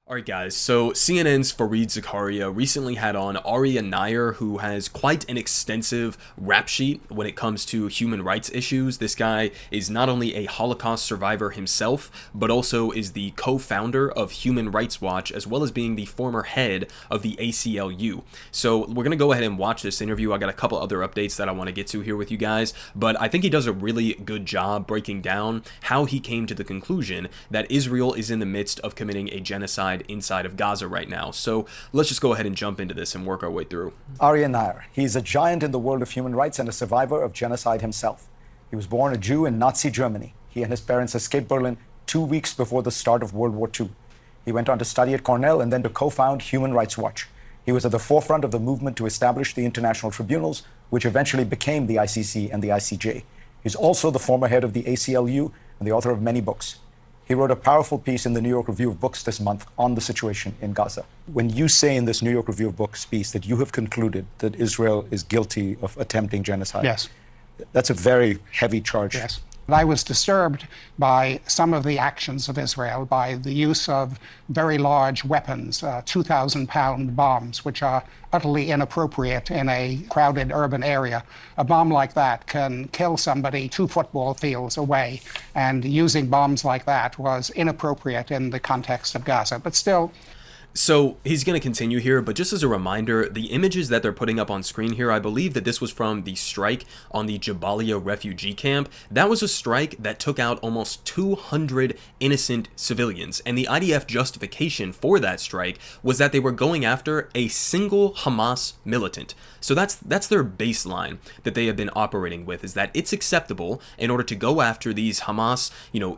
Alright guys, so CNN's Fareed Zakaria recently had on Arya Nair, who has quite an extensive rap sheet when it comes to human rights issues. This guy is not only a Holocaust survivor himself, but also is the co-founder of Human Rights Watch, as well as being the former head of the ACLU. So we're going to go ahead and watch this interview. I got a couple other updates that I want to get to here with you guys, but I think he does a really good job breaking down how he came to the conclusion that Israel is in the midst of committing a genocide inside of Gaza right now. So let's just go ahead and jump into this and work our way through. Arya Nair. He's a giant in the world of human rights and a survivor of genocide himself. He was born a Jew in Nazi Germany. He and his parents escaped Berlin 2 weeks before the start of World War II. He went on to study at Cornell and then to co-found Human Rights Watch. He was at the forefront of the movement to establish the international tribunals, which eventually became the ICC and the ICJ. He's also the former head of the ACLU and the author of many books. He wrote a powerful piece in the New York Review of Books this month on the situation in Gaza. When you say in this New York Review of Books piece that you have concluded that Israel is guilty of attempting genocide, yes, that's a very heavy charge. Yes. I was disturbed by some of the actions of Israel, by the use of very large weapons, 2,000-pound bombs, which are utterly inappropriate in a crowded urban area. A bomb like that can kill somebody 2 football fields away, and using bombs like that was inappropriate in the context of Gaza. But still, so he's going to continue here, but just as a reminder, the images that they're putting up on screen here, I believe that this was from the strike on the Jabalia refugee camp. That was a strike that took out almost 200 innocent civilians, and the IDF justification for that strike was that they were going after a single Hamas militant. So that's their baseline that they have been operating with, is that it's acceptable in order to go after these Hamas,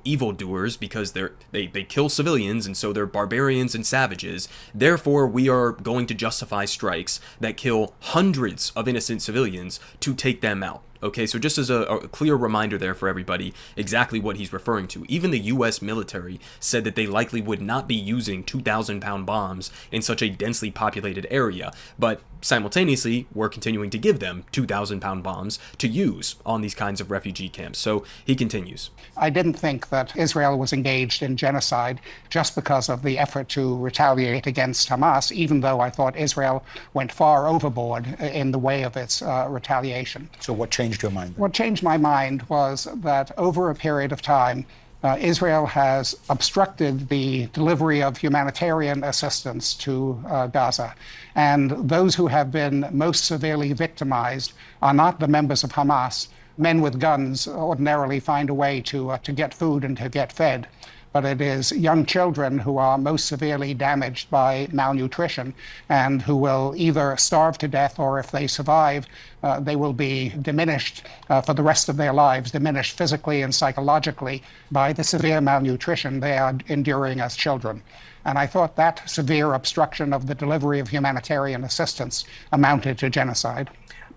evildoers, because they kill civilians, and so they're barbarians and savages. Therefore, we are going to justify strikes that kill hundreds of innocent civilians to take them out. Okay, so just as a clear reminder there for everybody, exactly what he's referring to. Even the U.S. military said that they likely would not be using 2,000-pound bombs in such a densely populated area, but simultaneously, we're continuing to give them 2,000-pound bombs to use on these kinds of refugee camps. So he continues. I didn't think that Israel was engaged in genocide just because of the effort to retaliate against Hamas, even though I thought Israel went far overboard in the way of its retaliation. So what changed your mind? What changed my mind was that over a period of time, Israel has obstructed the delivery of humanitarian assistance to Gaza. And those who have been most severely victimized are not the members of Hamas. Men with guns ordinarily find a way to get food and to get fed. But it is young children who are most severely damaged by malnutrition and who will either starve to death, or if they survive, they will be diminished for the rest of their lives, diminished physically and psychologically by the severe malnutrition they are enduring as children. And I thought that severe obstruction of the delivery of humanitarian assistance amounted to genocide.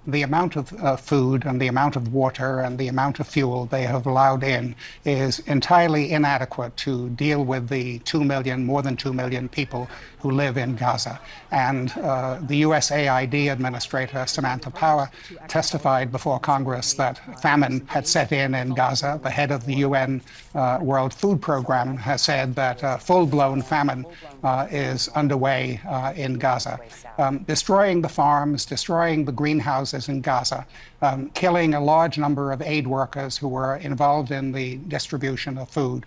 The amount of food and the amount of water and the amount of fuel they have allowed in is entirely inadequate to deal with the more than 2 million people who live in Gaza. And the USAID administrator, Samantha Power, testified before Congress that famine had set in Gaza. The head of the UN World Food Program has said that full-blown famine is underway in Gaza. Destroying the farms, destroying the greenhouses in Gaza, killing a large number of aid workers who were involved in the distribution of food,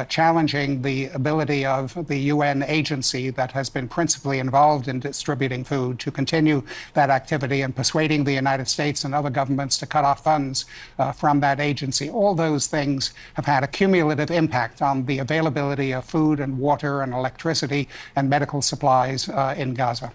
challenging the ability of the UN agency that has been principally involved in distributing food to continue that activity, and persuading the United States and other governments to cut off funds from that agency. All those things have had a cumulative impact on the availability of food and water and electricity and medical supplies in Gaza.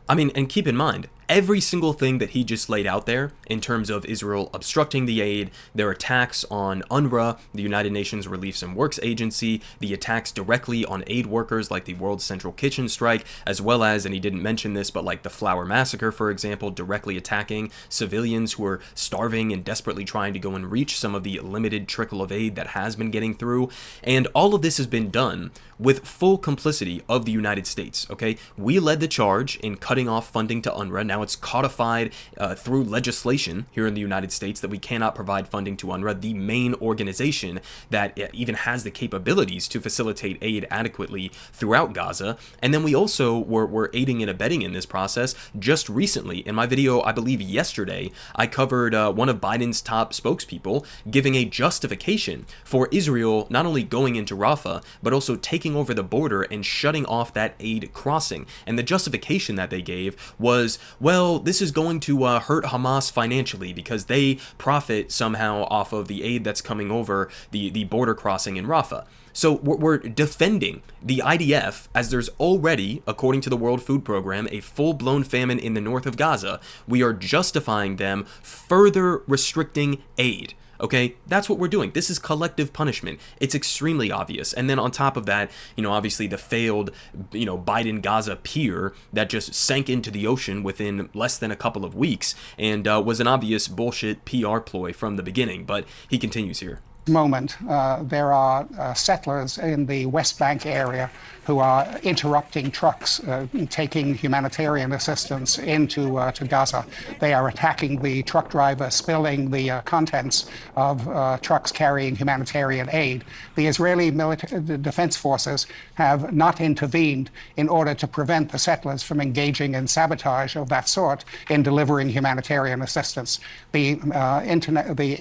And keep in mind, every single thing that he just laid out there in terms of Israel obstructing the aid, their attacks on UNRWA, the United Nations Relief and Works Agency, the attacks directly on aid workers like the World Central Kitchen strike, as well as, and he didn't mention this, but like the Flower Massacre, for example, directly attacking civilians who are starving and desperately trying to go and reach some of the limited trickle of aid that has been getting through. And all of this has been done with full complicity of the United States, okay? We led the charge in cutting off funding to UNRWA. Now, Now it's codified through legislation here in the United States that we cannot provide funding to UNRWA, the main organization that even has the capabilities to facilitate aid adequately throughout Gaza. And then we also were aiding and abetting in this process just recently. In my video, I believe yesterday, I covered one of Biden's top spokespeople giving a justification for Israel not only going into Rafah, but also taking over the border and shutting off that aid crossing. And the justification that they gave was, well, this is going to hurt Hamas financially because they profit somehow off of the aid that's coming over the border crossing in Rafah. So we're defending the IDF as there's already, according to the World Food Program, a full-blown famine in the north of Gaza. We are justifying them further restricting aid. Okay, that's what we're doing. This is collective punishment. It's extremely obvious. And then on top of that, obviously the failed, Biden Gaza pier that just sank into the ocean within less than a couple of weeks and was an obvious bullshit PR ploy from the beginning. But he continues here. Moment, there are settlers in the West Bank area who are interrupting trucks taking humanitarian assistance into to Gaza. They are attacking the truck driver, spilling the contents of trucks carrying humanitarian aid. The Israeli defense forces have not intervened in order to prevent the settlers from engaging in sabotage of that sort in delivering humanitarian assistance. The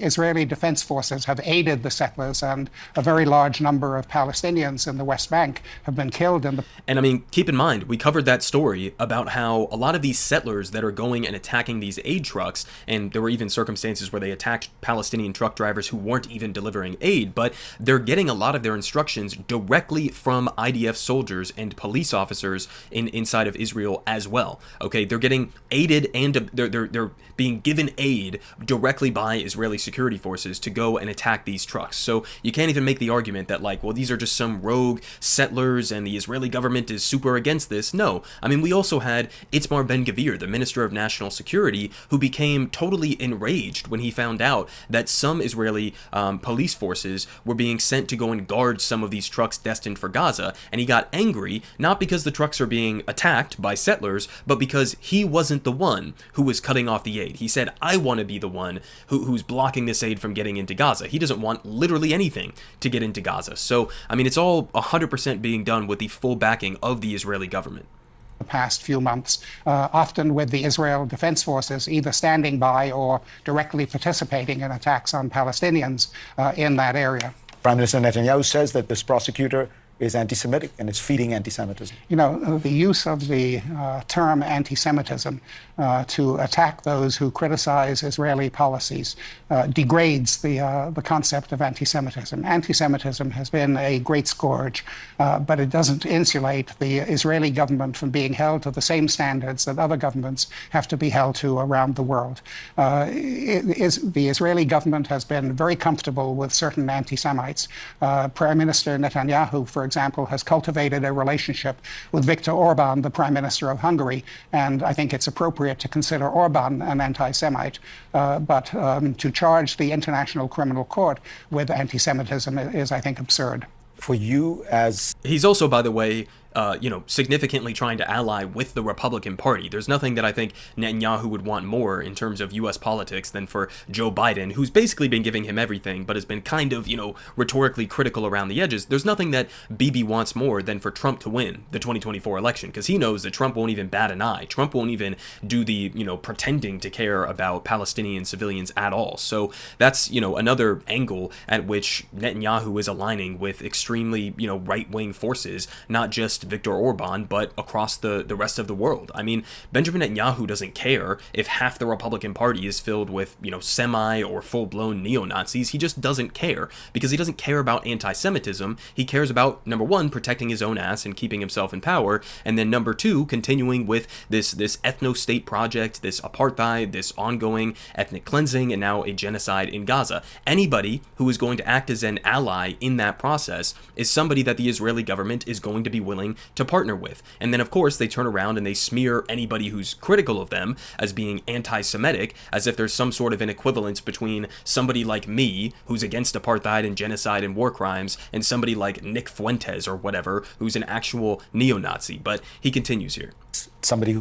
Israeli defense forces have aided the settlers, and a very large number of Palestinians in the West Bank have been killed in the... And I mean, keep in mind, we covered that story about how a lot of these settlers that are going and attacking these aid trucks, and there were even circumstances where they attacked Palestinian truck drivers who weren't even delivering aid, but they're getting a lot of their instructions directly from IDF soldiers and police officers inside of Israel as well. Okay, they're getting aided and they're being given aid directly by Israeli security forces to go and attack these trucks. So you can't even make the argument that, like, well, these are just some rogue settlers and the Israeli government is super against this. No. I mean, we also had Itamar Ben-Gvir, the Minister of National Security, who became totally enraged when he found out that some Israeli police forces were being sent to go and guard some of these trucks destined for Gaza. And he got angry, not because the trucks are being attacked by settlers, but because he wasn't the one who was cutting off the aid. He said, I want to be the one who's blocking this aid from getting into Gaza. He doesn't want literally anything to get into Gaza. So, I mean, it's all 100% being done with the full backing of the Israeli government. The past few months, often with the Israel Defense Forces either standing by or directly participating in attacks on Palestinians in that area. Prime Minister Netanyahu says that this prosecutor is anti-Semitic and it's feeding anti-Semitism. You know, the use of the term anti-Semitism to attack those who criticize Israeli policies degrades the concept of anti-Semitism. Anti-Semitism has been a great scourge, but it doesn't insulate the Israeli government from being held to the same standards that other governments have to be held to around the world. The Israeli government has been very comfortable with certain anti-Semites. Prime Minister Netanyahu, for example, has cultivated a relationship with Viktor Orban, the Prime Minister of Hungary, and I think it's appropriate to consider Orban an anti-Semite, but to charge the International Criminal Court with anti-Semitism is, I think, absurd. For you as... He's also, by the way, significantly trying to ally with the Republican Party. There's nothing that I think Netanyahu would want more in terms of U.S. politics than for Joe Biden, who's basically been giving him everything, but has been kind of, rhetorically critical around the edges. There's nothing that Bibi wants more than for Trump to win the 2024 election, because he knows that Trump won't even bat an eye. Trump won't even do the, pretending to care about Palestinian civilians at all. So that's, another angle at which Netanyahu is aligning with extremely, right-wing forces, not just Viktor Orban, but across the rest of the world. I mean, Benjamin Netanyahu doesn't care if half the Republican Party is filled with, semi or full-blown neo-Nazis. He just doesn't care, because he doesn't care about anti-Semitism. He cares about, number one, protecting his own ass and keeping himself in power, and then number two, continuing with this ethno-state project, this apartheid, this ongoing ethnic cleansing, and now a genocide in Gaza. Anybody who is going to act as an ally in that process is somebody that the Israeli government is going to be willing to partner with. And then, of course, they turn around and they smear anybody who's critical of them as being anti-Semitic, as if there's some sort of an equivalence between somebody like me, who's against apartheid and genocide and war crimes, and somebody like Nick Fuentes or whatever, who's an actual neo-Nazi. But he continues here.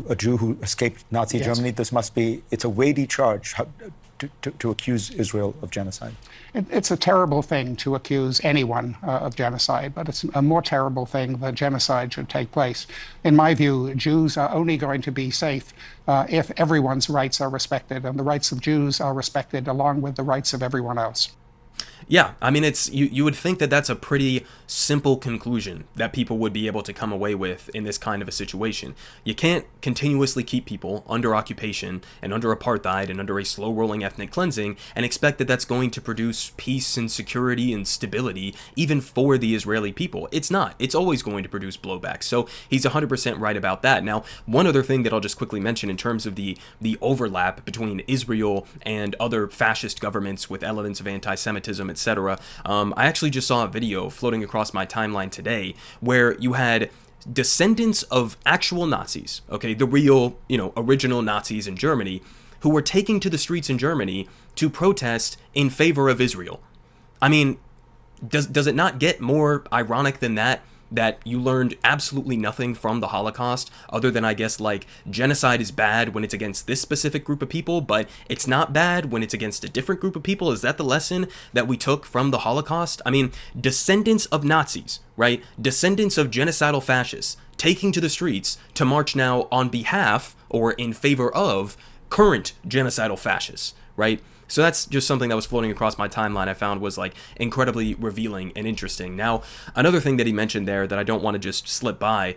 A Jew who escaped Nazi Germany, it's a weighty charge to accuse Israel of genocide. It's a terrible thing to accuse anyone of genocide, but it's a more terrible thing that genocide should take place. In my view, Jews are only going to be safe if everyone's rights are respected, and the rights of Jews are respected along with the rights of everyone else. Yeah, I mean, it's you would think that that's a pretty simple conclusion that people would be able to come away with in this kind of a situation. You can't continuously keep people under occupation and under apartheid and under a slow-rolling ethnic cleansing and expect that that's going to produce peace and security and stability even for the Israeli people. It's not. It's always going to produce blowback. So he's 100% right about that. Now, one other thing that I'll just quickly mention in terms of the overlap between Israel and other fascist governments with elements of anti-Semitism, etc. I actually just saw a video floating across my timeline today where you had descendants of actual Nazis, okay, the real, original Nazis in Germany, who were taking to the streets in Germany to protest in favor of Israel. I mean, does it not get more ironic than that you learned absolutely nothing from the Holocaust other than, I guess, like, genocide is bad when it's against this specific group of people, but it's not bad when it's against a different group of people? Is that the lesson that we took from the Holocaust? I mean, descendants of Nazis, right? Descendants of genocidal fascists taking to the streets to march now on behalf or in favor of current genocidal fascists, right? So that's just something that was floating across my timeline I found was like incredibly revealing and interesting. Now, another thing that he mentioned there that I don't want to just slip by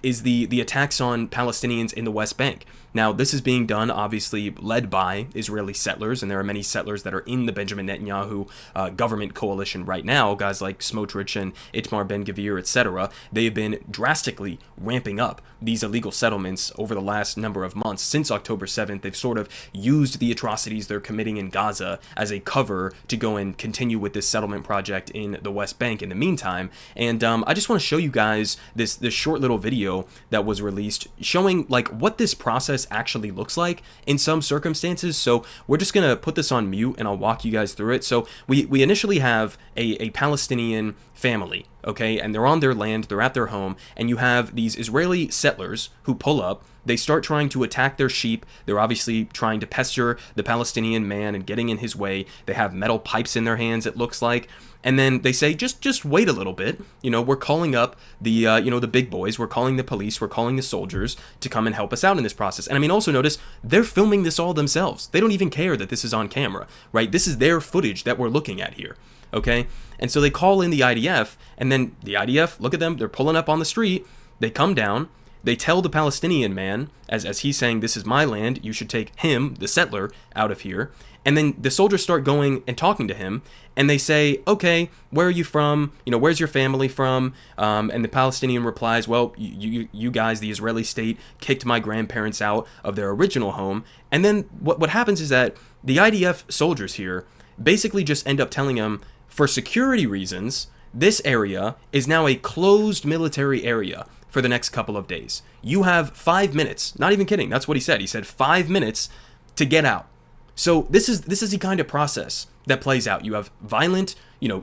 is the attacks on Palestinians in the West Bank. Now, this is being done, obviously, led by Israeli settlers, and there are many settlers that are in the Benjamin Netanyahu government coalition right now, guys like Smotrich and Itamar Ben-Gvir, etc. They have been drastically ramping up these illegal settlements over the last number of months. Since October 7th, they've sort of used the atrocities they're committing in Gaza as a cover to go and continue with this settlement project in the West Bank in the meantime. And I just want to show you guys this short little video that was released showing like what this process actually looks like in some circumstances. So we're just gonna put this on mute and I'll walk you guys through it. So we initially have a Palestinian family, okay, and they're on their land, they're at their home, and you have these Israeli settlers who pull up. They start trying to attack their sheep. They're obviously trying to pester the Palestinian man and getting in his way. They have metal pipes in their hands, it looks like. And then they say, just wait a little bit. We're calling up the, the big boys. We're calling the police. We're calling the soldiers to come and help us out in this process. And I mean, also notice they're filming this all themselves. They don't even care that this is on camera, right? This is their footage that we're looking at here. Okay. And so they call in the IDF, and then the IDF, look at them. They're pulling up on the street. They come down. They tell the Palestinian man, as he's saying, this is my land, you should take him, the settler, out of here. And then the soldiers start going and talking to him, and they say, okay, where are you from? Where's your family from? And the Palestinian replies, well, you guys, the Israeli state, kicked my grandparents out of their original home. And then what happens is that the IDF soldiers here basically just end up telling him, for security reasons, this area is now a closed military area for the next couple of days. You have 5 minutes, not even kidding, that's what he said. He said 5 minutes to get out. So this is the kind of process that plays out. You have violent,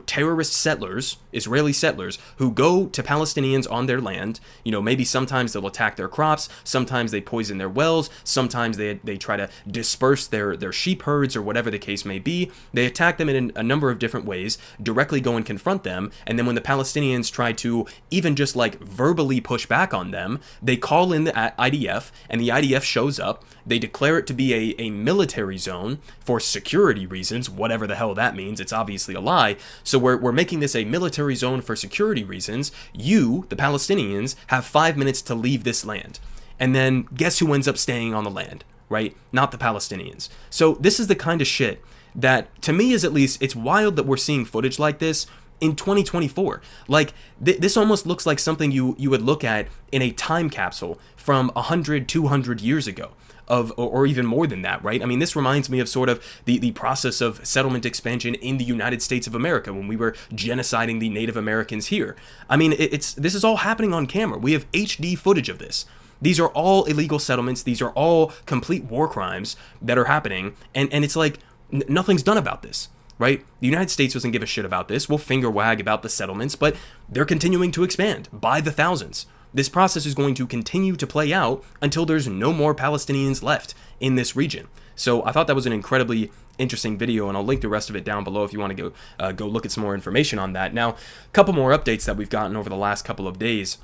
terrorist settlers, Israeli settlers, who go to Palestinians on their land. Maybe sometimes they'll attack their crops, sometimes they poison their wells, sometimes they try to disperse their sheep herds or whatever the case may be. They attack them in a number of different ways, directly go and confront them, and then when the Palestinians try to even just like verbally push back on them, they call in the IDF, and the IDF shows up. They declare it to be a military zone for security reasons, whatever the hell that means. It's obviously a lie. So we're making this a military zone for security reasons. You, the Palestinians, have 5 minutes to leave this land. And then guess who ends up staying on the land, right? Not the Palestinians. So this is the kind of shit that, to me, is at least, it's wild that we're seeing footage like this in 2024. Like, this almost looks like something you would look at in a time capsule from 100, 200 years ago. or even more than that, right? I mean, this reminds me of sort of the process of settlement expansion in the United States of America when we were genociding the Native Americans here. I mean, this is all happening on camera. We have HD footage of this. These are all illegal settlements. These are all complete war crimes that are happening. And it's like nothing's done about this, right? The United States doesn't give a shit about this. We'll finger wag about the settlements, but they're continuing to expand by the thousands. This process is going to continue to play out until there's no more Palestinians left in this region. So I thought that was an incredibly interesting video, and I'll link the rest of it down below if you want to go look at some more information on that. Now, a couple more updates that we've gotten over the last couple of days.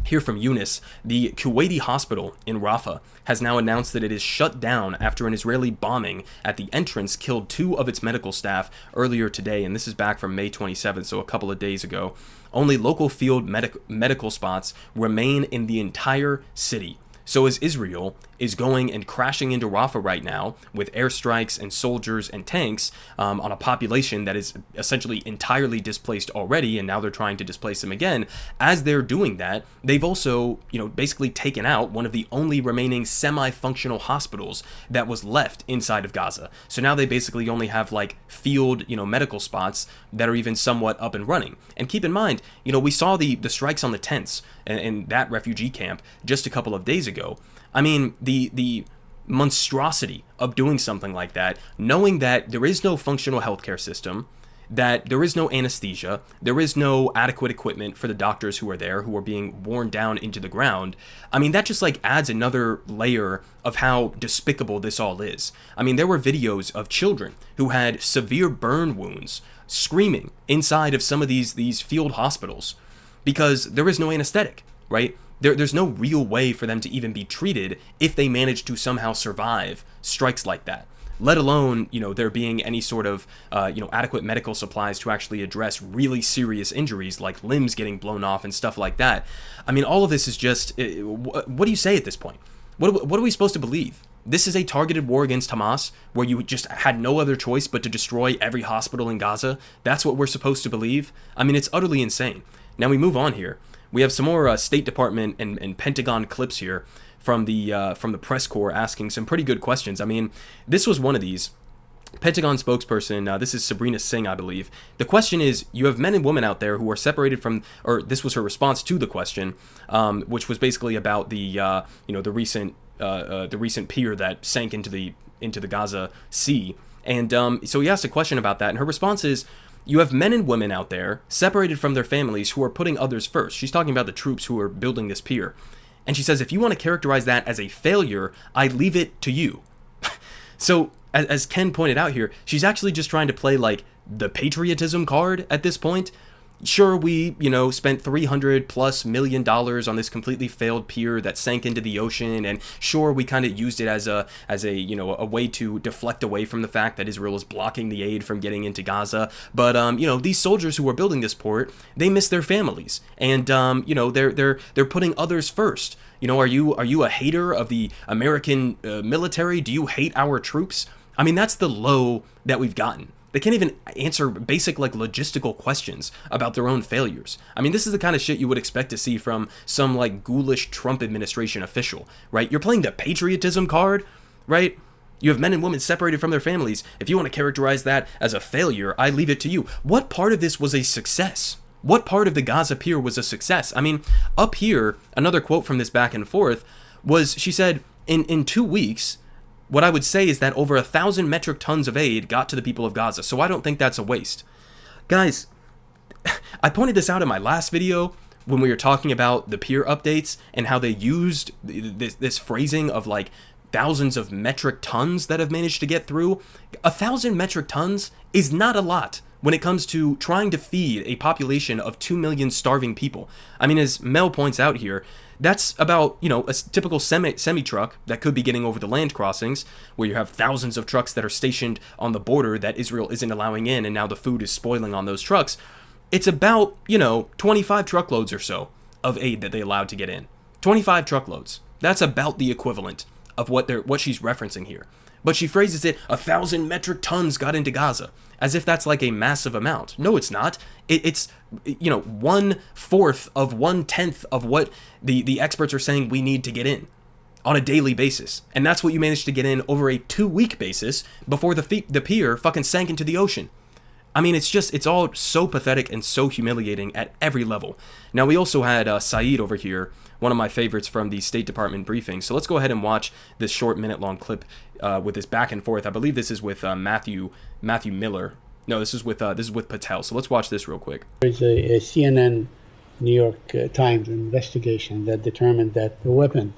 Here from Yunus, the Kuwaiti hospital in Rafah has now announced that it is shut down after an Israeli bombing at the entrance killed 2 of its medical staff earlier today, and this is back from May 27th, so a couple of days ago. Only local field medical spots remain in the entire city. So as Israel is going and crashing into Rafah right now with airstrikes and soldiers and tanks on a population that is essentially entirely displaced already, and now they're trying to displace them again, as they're doing that, they've also, basically taken out one of the only remaining semi-functional hospitals that was left inside of Gaza. So now they basically only have like field, medical spots that are even somewhat up and running. And keep in mind, we saw the strikes on the tents in that refugee camp just a couple of days ago. I mean, the monstrosity of doing something like that, knowing that there is no functional healthcare system, that there is no anesthesia, there is no adequate equipment for the doctors who are there, who are being worn down into the ground. I mean, that just like adds another layer of how despicable this all is. I mean, there were videos of children who had severe burn wounds screaming inside of some of these field hospitals because there is no anesthetic, right? There's no real way for them to even be treated if they manage to somehow survive strikes like that, let alone, there being any sort of, adequate medical supplies to actually address really serious injuries like limbs getting blown off and stuff like that. I mean, all of this is just, what do you say at this point? What are we supposed to believe? This is a targeted war against Hamas where you just had no other choice but to destroy every hospital in Gaza? That's what we're supposed to believe? I mean, it's utterly insane. Now we move on here. We have some more State Department and Pentagon clips here from the press corps asking some pretty good questions. I mean, this was one of these. Pentagon spokesperson, this is Sabrina Singh, I believe. The question is, you have men and women out there who are separated from, or this was her response to the question, which was basically about the recent pier that sank into the Gaza Sea. And so he asked a question about that, and her response is, you have men and women out there separated from their families who are putting others first. She's talking about the troops who are building this pier. And she says, if you want to characterize that as a failure, I leave it to you. So, as Ken pointed out here, she's actually just trying to play like the patriotism card at this point. Sure, we, spent $300+ million on this completely failed pier that sank into the ocean, and sure, we kind of used it as a way to deflect away from the fact that Israel is blocking the aid from getting into Gaza. But these soldiers who are building this port, they miss their families, and they're putting others first. Are you a hater of the American military? Do you hate our troops? I mean, that's the low that we've gotten. They can't even answer basic, logistical questions about their own failures. I mean, this is the kind of shit you would expect to see from some, ghoulish Trump administration official, right? You're playing the patriotism card, right? You have men and women separated from their families. If you want to characterize that as a failure, I leave it to you. What part of this was a success? What part of the Gaza pier was a success? I mean, up here, another quote from this back and forth was, she said, in 2 weeks, what I would say is that over 1,000 metric tons of aid got to the people of Gaza, so I don't think that's a waste. Guys, I pointed this out in my last video when we were talking about the pier updates and how they used this phrasing of thousands of metric tons that have managed to get through. 1,000 metric tons is not a lot when it comes to trying to feed a population of 2 million starving people. I mean, as Mel points out here, that's about, a typical semi-truck that could be getting over the land crossings, where you have thousands of trucks that are stationed on the border that Israel isn't allowing in, and now the food is spoiling on those trucks. It's about, 25 truckloads or so of aid that they allowed to get in. 25 truckloads. That's about the equivalent of what she's referencing here. But she phrases it, 1,000 metric tons got into Gaza, as if that's a massive amount. No, it's not. It's 1/4 of 1/10 of what the experts are saying we need to get in. on a daily basis. And that's what you managed to get in over a 2-week basis before the pier fucking sank into the ocean. I mean, it's all so pathetic and so humiliating at every level. Now, we also had Saeed over here, one of my favorites from the State Department briefing. So let's go ahead and watch this short minute-long clip with this back and forth. I believe this is with Matthew Miller. No, this is with Patel. So let's watch this real quick. There's a CNN New York Times investigation that determined that the weapons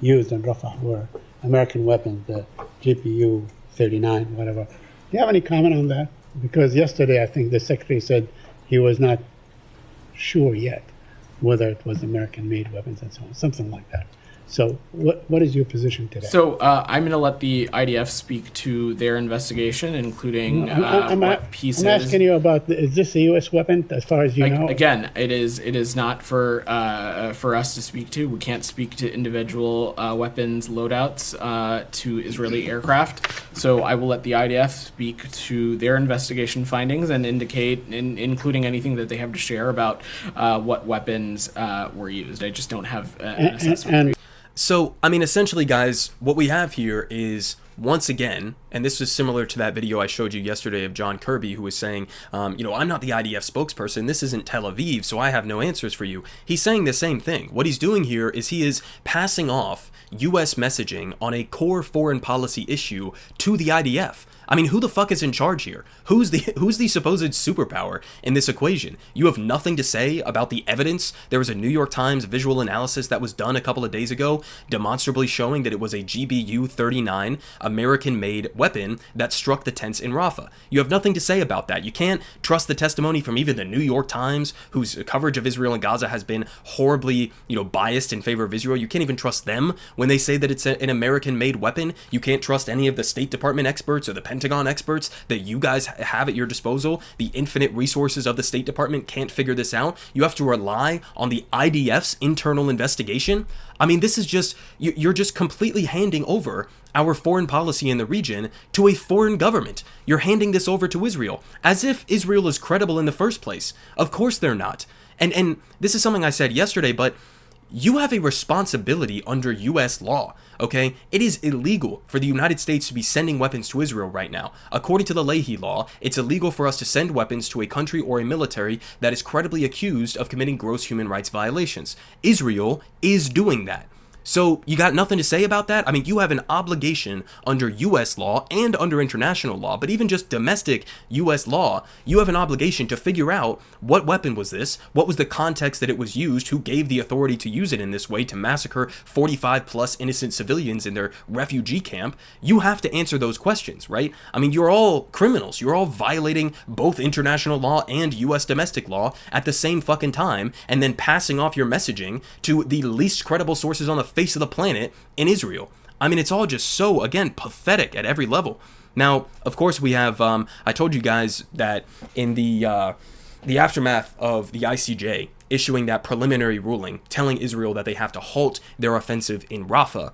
used in Rafah were American weapons, the GPU-39, whatever. Do you have any comment on that? Because yesterday, I think the secretary said he was not sure yet whether it was American-made weapons and so on, something like that. So what is your position today? So I'm going to let the IDF speak to their investigation, including what pieces. I'm asking you about, is this a U.S. weapon, as far as you know? Again, it is not for us to speak to. We can't speak to individual weapons loadouts to Israeli aircraft. So I will let the IDF speak to their investigation findings and indicate, including anything that they have to share about what weapons were used. I just don't have an assessment. So, I mean, essentially, guys, what we have here is, once again, and this is similar to that video I showed you yesterday of John Kirby, who was saying, I'm not the IDF spokesperson, this isn't Tel Aviv, so I have no answers for you. He's saying the same thing. What he's doing here is he is passing off U.S. messaging on a core foreign policy issue to the IDF. I mean, who the fuck is in charge here? Who's the supposed superpower in this equation? You have nothing to say about the evidence. There was a New York Times visual analysis that was done a couple of days ago, demonstrably showing that it was a GBU-39 American-made weapon that struck the tents in Rafah. You have nothing to say about that. You can't trust the testimony from even the New York Times, whose coverage of Israel and Gaza has been horribly, biased in favor of Israel. You can't even trust them when they say that it's an American-made weapon. You can't trust any of the State Department experts or the Pentagon experts that you guys have at your disposal. The infinite resources of the State Department can't figure this out. You have to rely on the IDF's internal investigation. I mean, this is just, you're just completely handing over our foreign policy in the region to a foreign government. You're handing this over to Israel, as if Israel is credible in the first place. Of course they're not. And this is something I said yesterday, but you have a responsibility under U.S. law, okay? It is illegal for the United States to be sending weapons to Israel right now. According to the Leahy law, it's illegal for us to send weapons to a country or a military that is credibly accused of committing gross human rights violations. Israel is doing that. So you got nothing to say about that? I mean, you have an obligation under U.S. law and under international law, but even just domestic U.S. law, you have an obligation to figure out what weapon was this, what was the context that it was used, who gave the authority to use it in this way to massacre 45 plus innocent civilians in their refugee camp. You have to answer those questions, right? I mean, you're all criminals. You're all violating both international law and U.S. domestic law at the same fucking time, and then passing off your messaging to the least credible sources on the face of the planet in Israel. I mean, it's all just so, again, pathetic at every level. Now, of course, we have, I told you guys that in the aftermath of the ICJ issuing that preliminary ruling telling Israel that they have to halt their offensive in Rafah,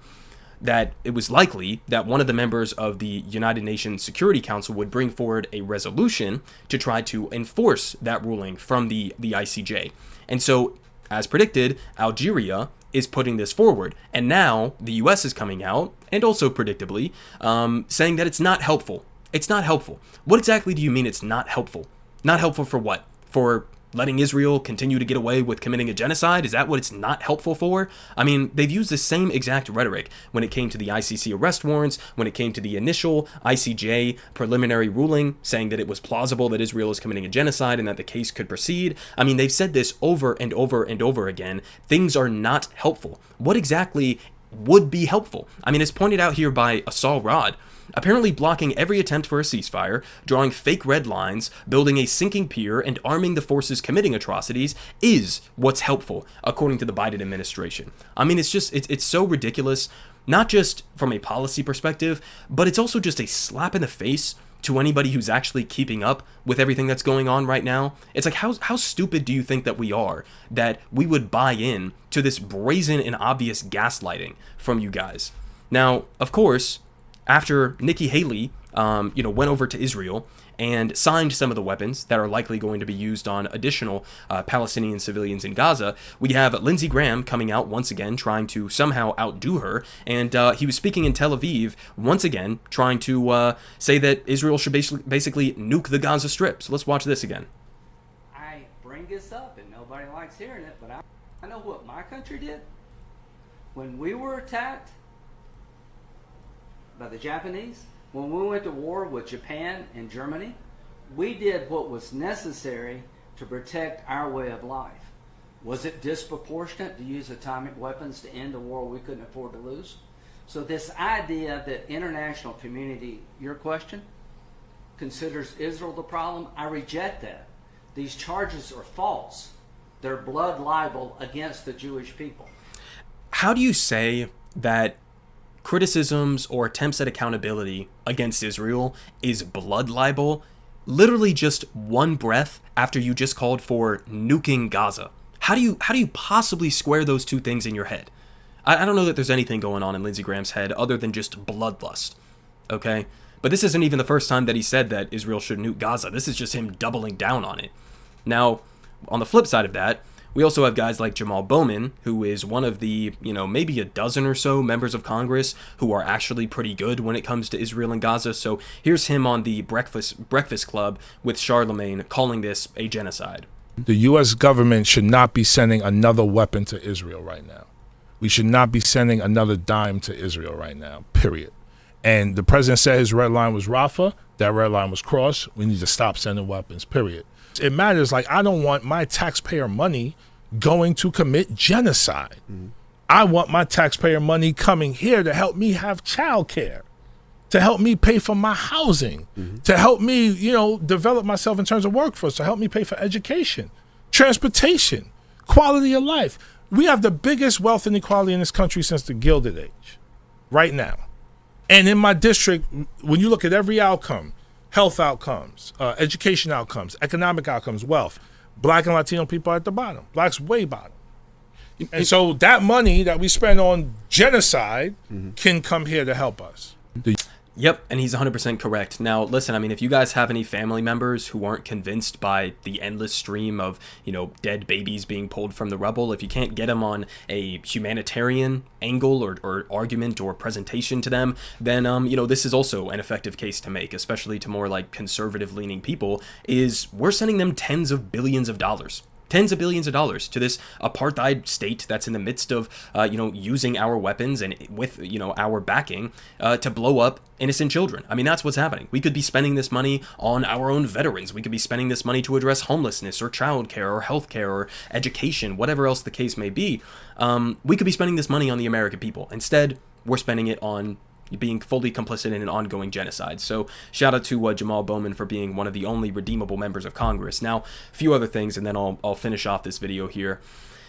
that it was likely that one of the members of the United Nations Security Council would bring forward a resolution to try to enforce that ruling from the ICJ. And so, as predicted, Algeria is putting this forward. And now the US is coming out, and also predictably, saying that it's not helpful. It's not helpful. What exactly do you mean it's not helpful? Not helpful for what? For letting Israel continue to get away with committing a genocide? Is that what it's not helpful for? I mean, they've used the same exact rhetoric when it came to the ICC arrest warrants, when it came to the initial ICJ preliminary ruling saying that it was plausible that Israel is committing a genocide and that the case could proceed. I mean, they've said this over and over and over again. Things are not helpful. What exactly would be helpful? I mean, it's pointed out here by Asal Rod. Apparently blocking every attempt for a ceasefire, drawing fake red lines, building a sinking pier, and arming the forces committing atrocities is what's helpful, according to the Biden administration. I mean, it's so ridiculous, not just from a policy perspective, but it's also just a slap in the face to anybody who's actually keeping up with everything that's going on right now. It's like, how stupid do you think that we are that we would buy in to this brazen and obvious gaslighting from you guys? Now, of course, after Nikki Haley, went over to Israel and signed some of the weapons that are likely going to be used on additional Palestinian civilians in Gaza. We have Lindsey Graham coming out once again trying to somehow outdo her, and he was speaking in Tel Aviv once again trying to say that Israel should basically nuke the Gaza Strip. So let's watch this again. I bring this up and nobody likes hearing it, but I know what my country did. When we were attacked by the Japanese, when we went to war with Japan and Germany, we did what was necessary to protect our way of life. Was it disproportionate to use atomic weapons to end a war we couldn't afford to lose? So this idea that international community, your question, considers Israel the problem, I reject that. These charges are false. They're blood libel against the Jewish people. How do you say that criticisms or attempts at accountability against Israel is blood libel literally just one breath after you just called for nuking Gaza? How do you possibly square those two things in your head? I don't know that there's anything going on in Lindsey Graham's head other than just bloodlust, okay? But this isn't even the first time that he said that Israel should nuke Gaza. This is just him doubling down on it. Now, on the flip side of that, we also have guys like Jamal Bowman, who is one of the, maybe a dozen or so members of Congress who are actually pretty good when it comes to Israel and Gaza. So here's him on the Breakfast Club with Charlemagne calling this a genocide. The U.S. government should not be sending another weapon to Israel right now. We should not be sending another dime to Israel right now, period. And the president said his red line was Rafah. That red line was crossed. We need to stop sending weapons, period. It matters. Like, I don't want my taxpayer money going to commit genocide. I want my taxpayer money coming here to help me have childcare, to help me pay for my housing, to help me, develop myself in terms of workforce, to help me pay for education, transportation, quality of life. We have the biggest wealth inequality in this country since the Gilded Age, right now. And in my district, when you look at every outcome, health outcomes, education outcomes, economic outcomes, wealth, Black and Latino people are at the bottom. Black's way bottom. And so that money that we spend on genocide can come here to help us. Yep, and he's 100% correct. Now, listen, I mean, if you guys have any family members who aren't convinced by the endless stream of, dead babies being pulled from the rubble, if you can't get them on a humanitarian angle or argument or presentation to them, then, this is also an effective case to make, especially to more like conservative-leaning people, is we're sending them tens of billions of dollars to this apartheid state that's in the midst of, using our weapons and with, our backing to blow up innocent children. I mean, that's what's happening. We could be spending this money on our own veterans. We could be spending this money to address homelessness or childcare or healthcare or education, whatever else the case may be. We could be spending this money on the American people. Instead, we're spending it on being fully complicit in an ongoing genocide. So shout out to Jamal Bowman for being one of the only redeemable members of Congress. Now, a few other things, and then I'll finish off this video here.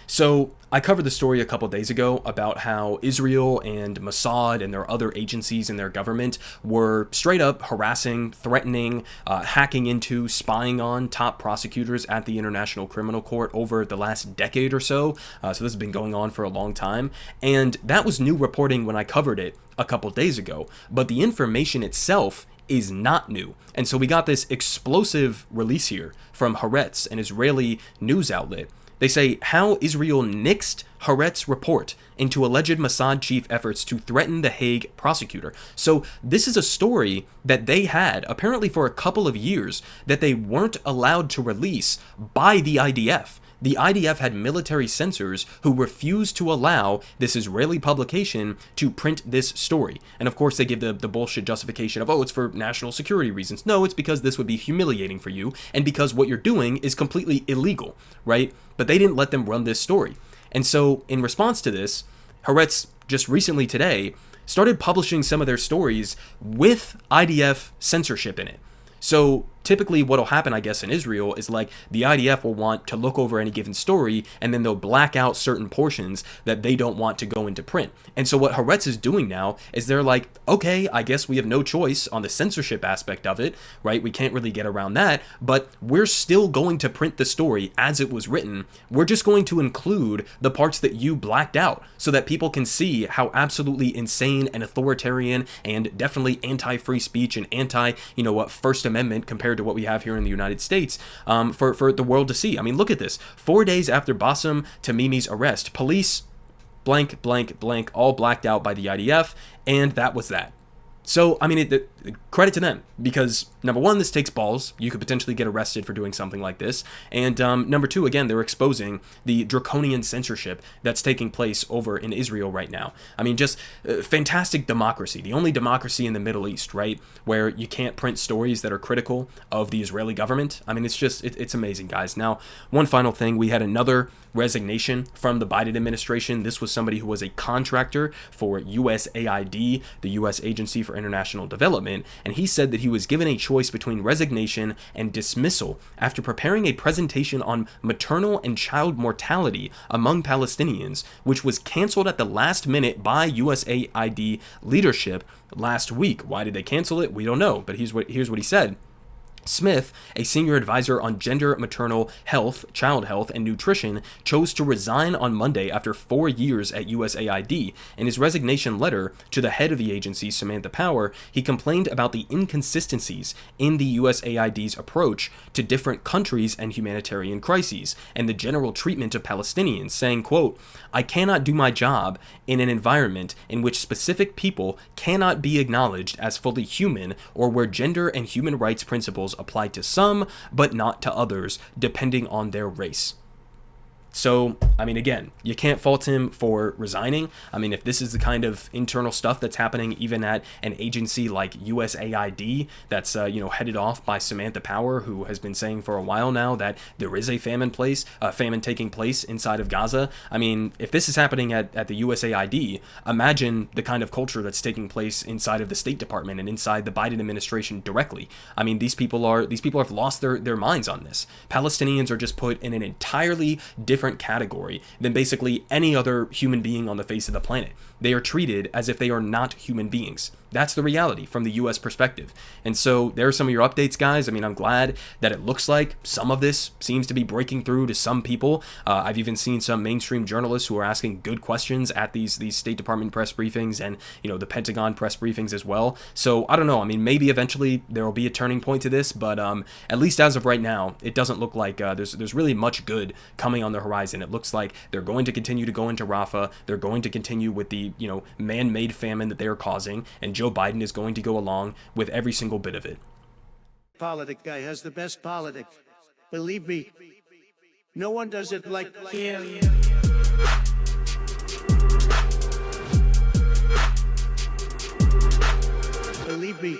So I covered the story a couple days ago about how Israel and Mossad and their other agencies in their government were straight up harassing, threatening, hacking into, spying on top prosecutors at the International Criminal Court over the last decade or so. So this has been going on for a long time. And that was new reporting when I covered it a couple days ago. But the information itself is not new. And so we got this explosive release here from Haaretz, an Israeli news outlet. They say how Israel nixed Haaretz report into alleged Mossad chief efforts to threaten the Hague prosecutor. So this is a story that they had apparently for a couple of years that they weren't allowed to release by the IDF. The IDF had military censors who refused to allow this Israeli publication to print this story. And of course they give the bullshit justification of, oh, it's for national security reasons. No, it's because this would be humiliating for you and because what you're doing is completely illegal, right? But they didn't let them run this story. And so in response to this, Haaretz just recently today started publishing some of their stories with IDF censorship in it. So typically what will happen, I guess, in Israel is like the IDF will want to look over any given story and then they'll black out certain portions that they don't want to go into print. And so what Haaretz is doing now is they're like, okay, I guess we have no choice on the censorship aspect of it, right? We can't really get around that, but we're still going to print the story as it was written. We're just going to include the parts that you blacked out so that people can see how absolutely insane and authoritarian and definitely anti-free speech and anti, First Amendment compared compared to what we have here in the United States, for the world to see. I mean, look at this. 4 days after Bassem Tamimi's arrest, police blank, blank, blank, all blacked out by the IDF, and that was that. So, I mean, credit to them, because number one, this takes balls. You could potentially get arrested for doing something like this. And number two, again, they're exposing the draconian censorship that's taking place over in Israel right now. I mean, just fantastic democracy, the only democracy in the Middle East, right, where you can't print stories that are critical of the Israeli government. I mean, it's just, it's amazing, guys. Now, one final thing, we had another resignation from the Biden administration. This was somebody who was a contractor for USAID, the U.S. Agency for International Development, and he said that he was given a choice between resignation and dismissal after preparing a presentation on maternal and child mortality among Palestinians, which was canceled at the last minute by USAID leadership last week. Why did they cancel it? We don't know, but here's what he said. Smith, a senior advisor on gender, maternal health, child health, and nutrition, chose to resign on Monday after 4 years at USAID. In his resignation letter to the head of the agency, Samantha Power, he complained about the inconsistencies in the USAID's approach to different countries and humanitarian crises, and the general treatment of Palestinians, saying, quote, "I cannot do my job in an environment in which specific people cannot be acknowledged as fully human, or where gender and human rights principles apply to some, but not to others, depending on their race." So, I mean, again, you can't fault him for resigning. I mean, if this is the kind of internal stuff that's happening even at an agency like USAID that's, headed off by Samantha Power, who has been saying for a while now that there is a famine taking place inside of Gaza. I mean, if this is happening at the USAID, imagine the kind of culture that's taking place inside of the State Department and inside the Biden administration directly. I mean, these people have lost their minds on this. Palestinians are just put in an entirely different category than basically any other human being on the face of the planet. They are treated as if they are not human beings. That's the reality from the U.S. perspective. And so there are some of your updates, guys. I mean, I'm glad that it looks like some of this seems to be breaking through to some people. I've even seen some mainstream journalists who are asking good questions at these State Department press briefings and, the Pentagon press briefings as well. So I don't know. I mean, maybe eventually there will be a turning point to this, but at least as of right now, it doesn't look like there's really much good coming on the horizon. It looks like they're going to continue to go into Rafah. They're going to continue with the, man-made famine that they are causing, and Joe Biden is going to go along with every single bit of it. Politic guy has the best politic. Believe me, no one does it like him. Believe me,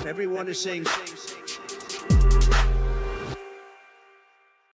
everyone is saying